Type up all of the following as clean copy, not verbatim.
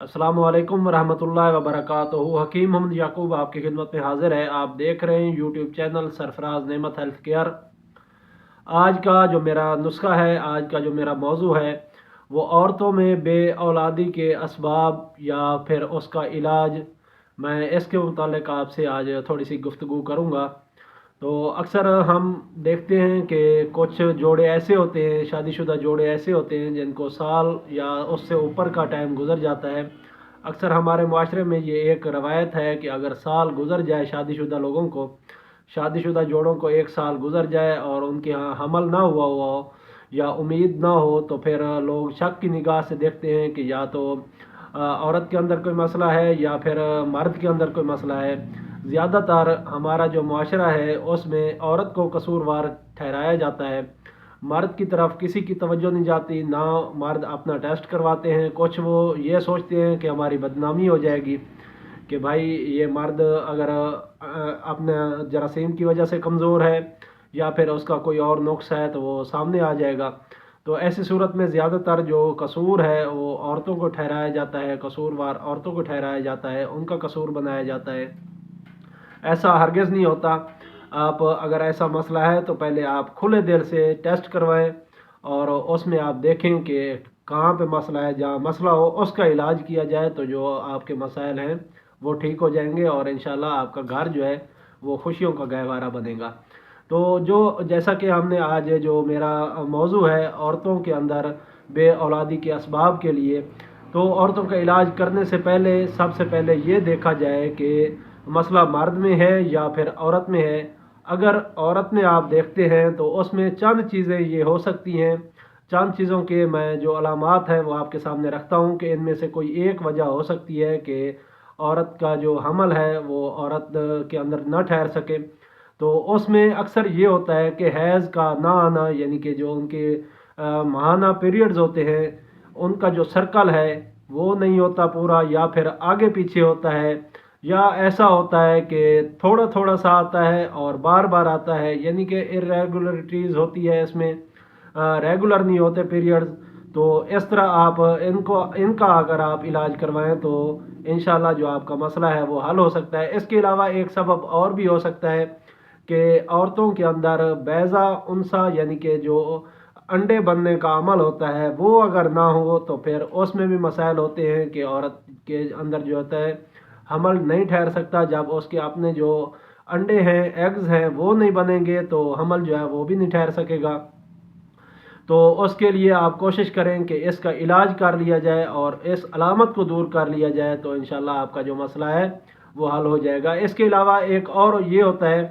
अस्सलामु अलैकुम वरहमतुल्लाहि वबरकातुहू। हकीम मोहम्मद याकूब आपकी खिदमत में हाजिर है। आप देख रहे हैं यूट्यूब चैनल सरफराज नेमत हेल्थ केयर। आज का जो मेरा नुस्खा है, आज का जो मेरा मौजू है, वो औरतों में बे औलादी के असबाब या फिर उसका इलाज। मैं इसके मुतालिक आपसे आज थोड़ी सी गुफ्तगू करूँगा। तो अक्सर हम देखते हैं कि कुछ जोड़े ऐसे होते हैं, शादीशुदा जोड़े ऐसे होते हैं जिनको साल या उससे ऊपर का टाइम गुजर जाता है। अक्सर हमारे माशरे में ये एक रवायत है कि अगर साल गुजर जाए शादीशुदा लोगों को, शादीशुदा जोड़ों को एक साल गुजर जाए और उनके यहाँ हमल ना हुआ हो या उम्मीद ना हो, तो फिर लोग शक की निगाह से देखते हैं कि या तो औरत के अंदर कोई मसला है या फिर मर्द के अंदर कोई मसला है। ज़्यादातर हमारा जो मुआशरा है उसमें औरत को कसूरवार ठहराया जाता है। मर्द की तरफ किसी की तवज्जो नहीं जाती, ना मर्द अपना टेस्ट करवाते हैं। कुछ वो ये सोचते हैं कि हमारी बदनामी हो जाएगी कि भाई ये मर्द अगर अपने जरासीम की वजह से कमज़ोर है या फिर उसका कोई और नुक्स है तो वो सामने आ जाएगा। तो ऐसी सूरत में ज़्यादातर जो कसूर है वो औरतों को ठहराया जाता है, कसूरवार औरतों को ठहराया जाता है, उनका कसूर बनाया जाता है। ऐसा हरगिज़ नहीं होता। आप अगर ऐसा मसला है तो पहले आप खुले दिल से टेस्ट करवाएं और उसमें आप देखें कि कहाँ पे मसला है। जहाँ मसला हो उसका इलाज किया जाए तो जो आपके मसाइल हैं वो ठीक हो जाएंगे और इंशाल्लाह आपका घर जो है वो खुशियों का गहवारा बनेगा। तो जो जैसा कि हमने आज जो मेरा मौजू है औरतों के अंदर बे औलादी के असबाब के लिए, तो औरतों का इलाज करने से पहले सबसे पहले ये देखा जाए कि मसला मर्द में है या फिर औरत में है। अगर औरत में आप देखते हैं तो उसमें चंद चीज़ें ये हो सकती हैं। चंद चीज़ों के मैं जो अलामात हैं वो आपके सामने रखता हूँ कि इनमें से कोई एक वजह हो सकती है कि औरत का जो हमल है वो औरत के अंदर न ठहर सके। तो उसमें अक्सर ये होता है कि हैज़ का ना आना, यानी कि जो उनके माहाना पीरियड्स होते हैं उनका जो सर्कल है वो नहीं होता पूरा, या फिर आगे पीछे होता है, या ऐसा होता है कि थोड़ा थोड़ा सा आता है और बार बार आता है, यानी कि इरेगुलरिटीज़ होती है इसमें, रेगुलर नहीं होते पीरियड्स। तो इस तरह आप इनका अगर आप इलाज करवाएं तो इंशाल्लाह जो आपका मसला है वो हल हो सकता है। इसके अलावा एक सबब और भी हो सकता है कि औरतों के अंदर बैज़ा उनसा, यानी कि जो अंडे बनने का अमल होता है वो अगर ना हो तो फिर उसमें भी मसाइल होते हैं कि औरत के अंदर जो होता है हमल नहीं ठहर सकता। जब उसके अपने जो अंडे हैं, एग्स हैं, वो नहीं बनेंगे तो हमल जो है वो भी नहीं ठहर सकेगा। तो उसके लिए आप कोशिश करें कि इसका इलाज कर लिया जाए और इस अलामत को दूर कर लिया जाए तो इंशाल्लाह आपका जो मसला है वो हल हो जाएगा। इसके अलावा एक और ये होता है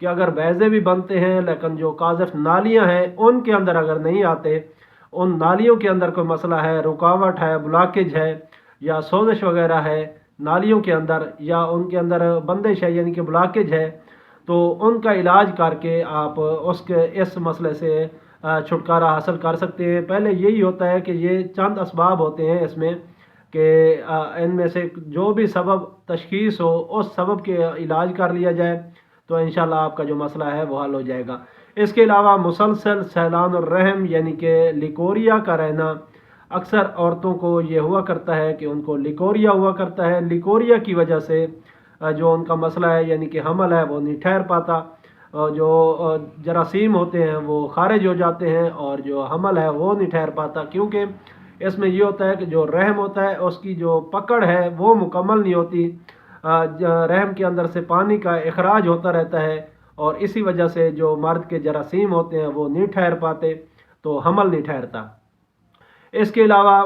कि अगर बैज़े भी बनते हैं लेकिन जो काज़िफ़ नालियाँ हैं उनके अंदर अगर नहीं आते, उन नालियों के अंदर कोई मसला है, रुकावट है, ब्लॉकेज है या सोजिश वगैरह है नालियों के अंदर, या उनके अंदर बंदिश है यानी कि ब्लॉकेज है, तो उनका इलाज करके आप उसके इस मसले से छुटकारा हासिल कर सकते हैं। पहले यही होता है कि ये चंद असबाब होते हैं इसमें कि इनमें से जो भी सबब तशखीस हो उस सबब के इलाज कर लिया जाए तो इंशाल्लाह आपका जो मसला है वो हल हो जाएगा। इसके अलावा मुसलसल सैलान और रहम यानी कि लिकोरिया का रहना, अक्सर औरतों को ये हुआ करता है कि उनको लिकोरिया हुआ करता है। लिकोरिया की वजह से जो उनका मसला है यानी कि हमल है वो नहीं ठहर पाता, जो जरासीम होते हैं वो खारिज हो जाते हैं और जो हमल है वो नहीं ठहर पाता, क्योंकि इसमें ये होता है कि जो रहम होता है उसकी जो पकड़ है वो मुकम्मल नहीं होती। रहम के अंदर से पानी का इखराज होता रहता है और इसी वजह से जो मर्द के जरासीम होते हैं वो नहीं ठहर पाते, तो हमल नहीं ठहरता। इसके अलावा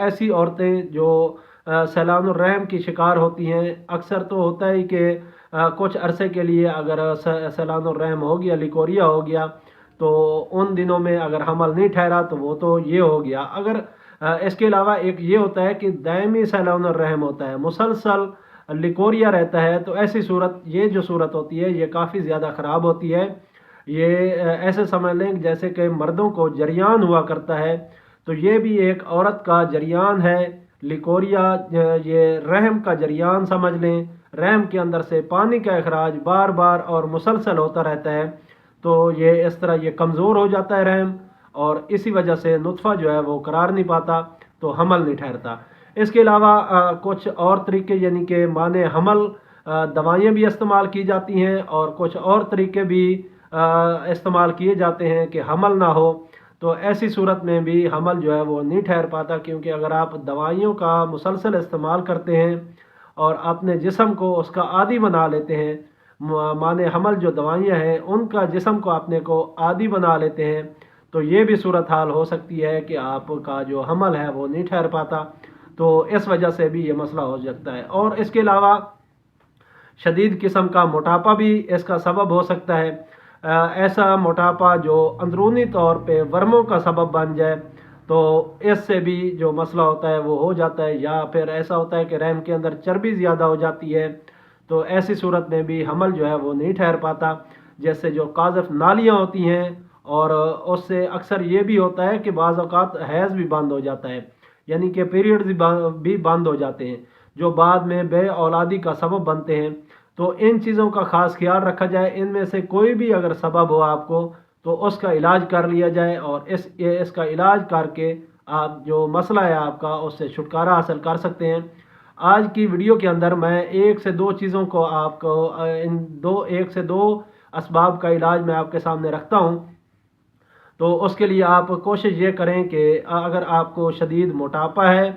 ऐसी औरतें जो सैलान रहम की शिकार होती हैं, अक्सर तो होता है कि कुछ अरसे के लिए अगर सैलान रहम हो गया, लिकोरिया हो गया, तो उन दिनों में अगर हमल नहीं ठहरा तो वो तो ये हो गया। अगर इसके अलावा एक ये होता है कि दायमी सैलान रहम होता है, मुसलसल लिकोरिया रहता है, तो ऐसी सूरत, ये जो सूरत होती है ये काफ़ी ज़्यादा ख़राब होती है। ये ऐसे समझ लें जैसे कि मर्दों को जरियान हुआ करता है, तो ये भी एक औरत का जरियान है। लिकोरिया ये रहम का जरियान समझ लें। रहम के अंदर से पानी का अखराज बार बार और मुसलसल होता रहता है, तो ये इस तरह ये कमज़ोर हो जाता है रहम, और इसी वजह से नुतफ़ा जो है वो करार नहीं पाता, तो हमल नहीं ठहरता। इसके अलावा कुछ और तरीके यानी कि माने हमल दवाइयाँ भी इस्तेमाल की जाती हैं और कुछ और तरीके भी इस्तेमाल किए जाते हैं कि हमल ना हो। तो ऐसी सूरत में भी हमल जो है वो नहीं ठहर पाता, क्योंकि अगर आप दवाइयों का मुसलसल इस्तेमाल करते हैं और अपने जिस्म को उसका आदी बना लेते हैं, माने हमल जो दवाइयाँ हैं उनका जिस्म को अपने को आदी बना लेते हैं, तो ये भी सूरत हाल हो सकती है कि आपका जो हमल है वो नहीं ठहर पाता। तो इस वजह से भी ये मसला हो सकता है। और इसके अलावा शदीद किस्म का मोटापा भी इसका सबब हो सकता है। ऐसा मोटापा जो अंदरूनी तौर पे वर्मों का सबब बन जाए, तो इससे भी जो मसला होता है वो हो जाता है। या फिर ऐसा होता है कि रहम के अंदर चर्बी ज़्यादा हो जाती है, तो ऐसी सूरत में भी हमल जो है वो नहीं ठहर पाता। जैसे जो काज़फ नालियाँ होती हैं, और उससे अक्सर ये भी होता है कि बाज़ औक़ात हैज़ भी बंद हो जाता है, यानी कि पीरियड्स भी बंद हो जाते हैं, जो बाद में बे औलादी का सबब बनते हैं। तो इन चीज़ों का ख़ास ख्याल रखा जाए। इनमें से कोई भी अगर सबब हो आपको, तो उसका इलाज कर लिया जाए, और इसका इलाज करके आप जो मसला है आपका उससे छुटकारा हासिल कर सकते हैं। आज की वीडियो के अंदर मैं एक से दो चीज़ों को आपको एक से दो असबाब का इलाज मैं आपके सामने रखता हूँ। तो उसके लिए आप कोशिश ये करें कि अगर आपको शदीद मोटापा है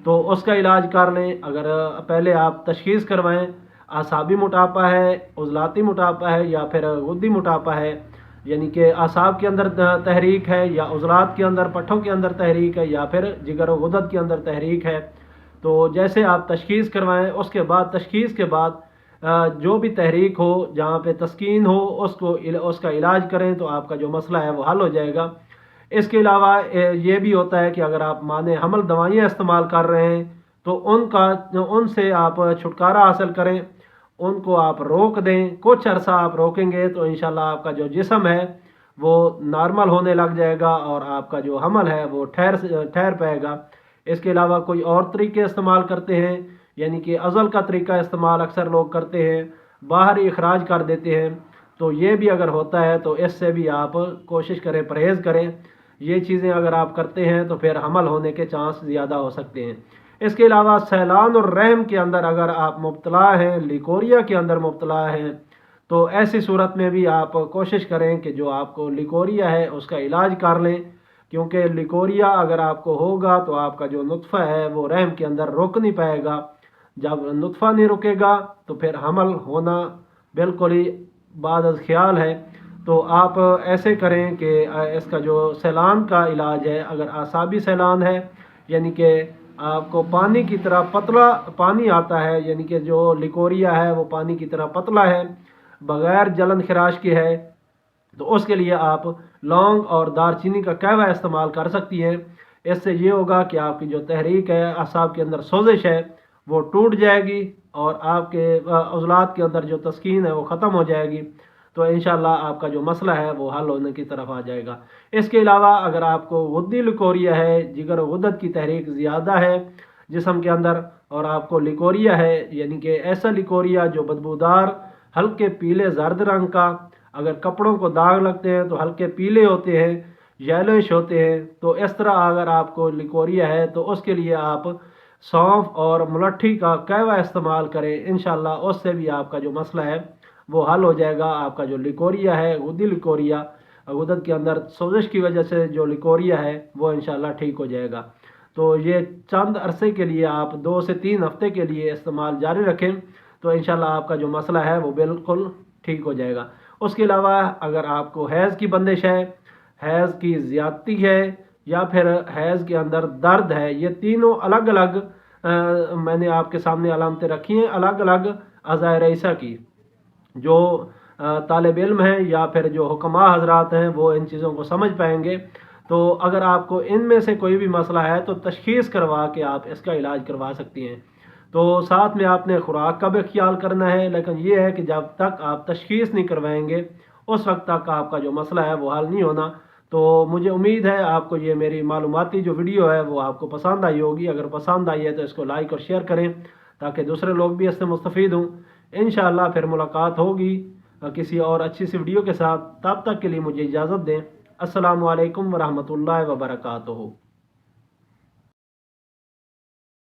तो उसका इलाज कर लें। अगर पहले आप तशख़ीस करवाएं, आसाबी मोटापा है, उज़लाती मोटापा है, या फिर गुद्दी मोटापा है, यानी कि आसाब के अंदर तहरीक है, या उज़लात के अंदर पट्ठों के अंदर तहरीक है, या फिर जिगर व गुदद के अंदर तहरीक है। तो जैसे आप तशख़ीस करवाएं, उसके बाद तशख़ीस के बाद जो भी तहरीक हो, जहाँ पे तस्कीन हो, उसका इलाज करें, तो आपका जो मसला है वो हल हो जाएगा। इसके अलावा ये भी होता है कि अगर आप माने हमल दवाइयाँ इस्तेमाल कर रहे हैं, तो उनसे आप छुटकारा हासिल करें, उनको आप रोक दें। कुछ अरसा आप रोकेंगे तो इंशाल्लाह आपका जो जिस्म है वो नॉर्मल होने लग जाएगा, और आपका जो हमल है वो ठहर पाएगा। इसके अलावा कोई और तरीके इस्तेमाल करते हैं, यानी कि अज़ल का तरीका इस्तेमाल अक्सर लोग करते हैं, बाहर ही इखराज कर देते हैं। तो ये भी अगर होता है तो इससे भी आप कोशिश करें, परहेज़ करें। ये चीज़ें अगर आप करते हैं तो फिर हमल होने के चांस ज़्यादा हो सकते हैं। इसके अलावा सैलान और रहम के अंदर अगर आप मुब्तला हैं, लिकोरिया के अंदर मुब्तला हैं, तो ऐसी सूरत में भी आप कोशिश करें कि जो आपको लिकोरिया है उसका इलाज कर लें, क्योंकि लिकोरिया अगर आपको होगा तो आपका जो नुत्फ़ा है वो रहम के अंदर रुक नहीं पाएगा। जब नुत्फ़ा नहीं रुकेगा तो फिर हमल होना बिल्कुल ही बाद अज़ ख्याल है। तो आप ऐसे करें कि इसका जो सैलान का इलाज है, अगर आसाबी सैलान है, यानी कि आपको पानी की तरह पतला पानी आता है, यानी कि जो लिकोरिया है वो पानी की तरह पतला है, बग़ैर जलन खराश के है, तो उसके लिए आप लौंग और दारचीनी का कहवा इस्तेमाल कर सकती हैं। इससे ये होगा कि आपकी जो तहरीक है, असाब के अंदर सोजिश है, वो टूट जाएगी, और आपके उज़लात के अंदर जो तस्कीन है वो ख़त्म हो जाएगी। तो इंशाल्लाह आपका जो मसला है वो हल होने की तरफ आ जाएगा। इसके अलावा अगर आपको गुद्दी लिकोरिया है, जिगर व गुदद की तहरीक ज़्यादा है जिस्म के अंदर, और आपको लिकोरिया है, यानी कि ऐसा लिकोरिया जो बदबूदार हल्के पीले जर्द रंग का, अगर कपड़ों को दाग लगते हैं तो हल्के पीले होते हैं, येलोइश होते हैं, तो इस तरह अगर आपको लिकोरिया है तो उसके लिए आप सौंफ और मुलट्ठी का कहवा इस्तेमाल करें। इंशाल्लाह उससे भी आपका जो मसला है वो हल हो जाएगा। आपका जो लिकोरिया है, गुद्दी लिकोरिया, गुदद के अंदर सोजिश की वजह से जो लिकोरिया है वो इंशाल्लाह ठीक हो जाएगा। तो ये चंद अरसे के लिए आप 2 से 3 हफ्ते के लिए इस्तेमाल जारी रखें, तो इंशाल्लाह आपका जो मसला है वो बिल्कुल ठीक हो जाएगा। उसके अलावा अगर आपको हैज़ की बंदिश है, हैज़ की ज़्यादती है, या फिर हैज़ के अंदर दर्द है, ये तीनों अलग अलग मैंने आपके सामने अलामतें रखी हैं, अलग अलग अज़ाए रईसा की। जो तालिब इल्म हैं या फिर जो हुक्मा हजरात हैं वो इन चीज़ों को समझ पाएंगे। तो अगर आपको इनमें से कोई भी मसला है तो तशख़ीस करवा के आप इसका इलाज करवा सकती हैं। तो साथ में आपने खुराक का भी ख्याल करना है, लेकिन ये है कि जब तक आप तशख़ीस नहीं करवाएंगे उस वक्त तक आपका जो मसला है वो हल नहीं होना। तो मुझे उम्मीद है आपको ये मेरी मालूमाती जो वीडियो है वो आपको पसंद आई होगी। अगर पसंद आई है तो इसको लाइक और शेयर करें ताकि दूसरे लोग भी इससे मुस्तफ़ीद हों। इंशाअल्लाह फिर मुलाकात होगी किसी और अच्छी सी वीडियो के साथ। तब तक के लिए मुझे इजाज़त दें। अस्सलामु अलैकुम वरहमतुल्लाहि वबरकातुहू।